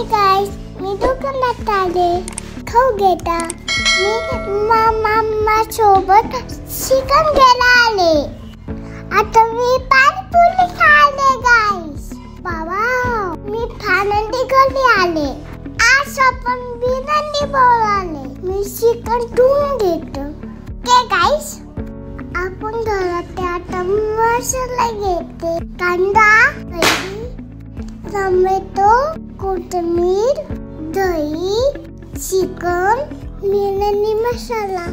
guys, मी दुकानात आले. खाऊ घेता. मी मामा सोबत चिकन घ्यायला आले. आता मी पाणीपुरी खाले guys. बाबा, मी फानंदी घरी आले. आज आपण बिर्याणी बनवले. मी चिकन धुवून घेतो. के guys, आपण घरात आता मसाला घेते. कांदा, टोमॅटो, कोथिंबीर, दही, चिकन, बिर्याणी मसाला,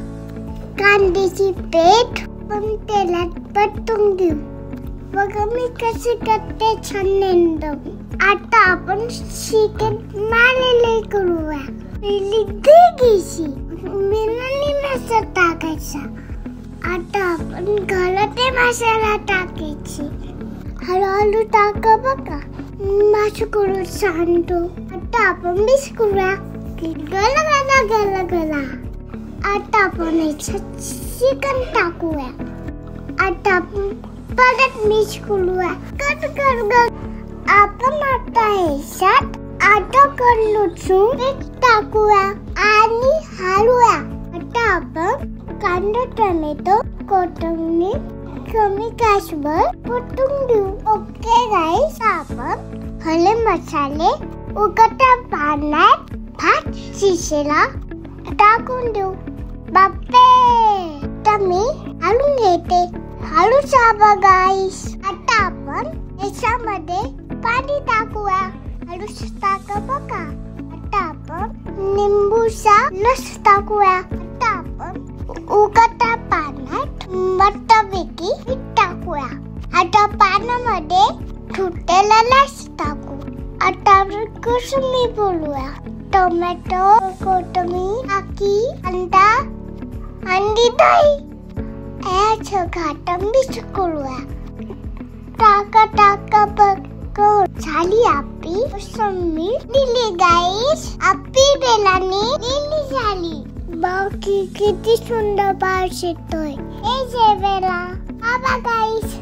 कांद्याची पेस्ट पण तेलात परतून घेऊ. बघा मी कसे करते छान एकदम. आता आपण चिकन मॅरिनेट करूया. पहिली दही घ्यायची, बिर्याणी मसाला टाकायचा. आता आपण घरात मसाला टाकायची. हळूहळू टाका बघा. माश करून सांगतो. आता आपण मिक्स करूया. गला. आता आपण चिकन टाकूया. आता आपण परत मिक्स करूया. आपण आता ह्याच्यात अद्रक लसूण टाकूया आणि हलवूया. आता आपण कांदा, टोमॅटो, कोथिंबीर कमी गॅसवर परतून घेऊ. ओके गाईस, आपण हळे मसाले उकळत्या पाण्यात भात शिजेला टाकून देऊ. बापरे, आता मी हलवून घेते. हळू चाबा गाईस. आता आपण याच्यामध्ये पाणी टाकूया. हळू टाका बघा. आता आपण लिंबूचा रस टाकूया. आता आपण उकळत्या पाण्यात मस्तपैकी टाकूया. आता पाण्यामध्ये फुटलेला लस टाकू. आता आपण कोशिंबीर बोलूया. टोमॅटो, कोथिंबीर, कांदा आणि दही याचं घाटं मिक्स करूया. टाका बघ झाली आपली कोशिंबीर. दिली गाईस, आपली बिर्याणी दिली झाली. बाकी किती सुंदर वास येतोय. हे जेवायला. बाबा गाईस.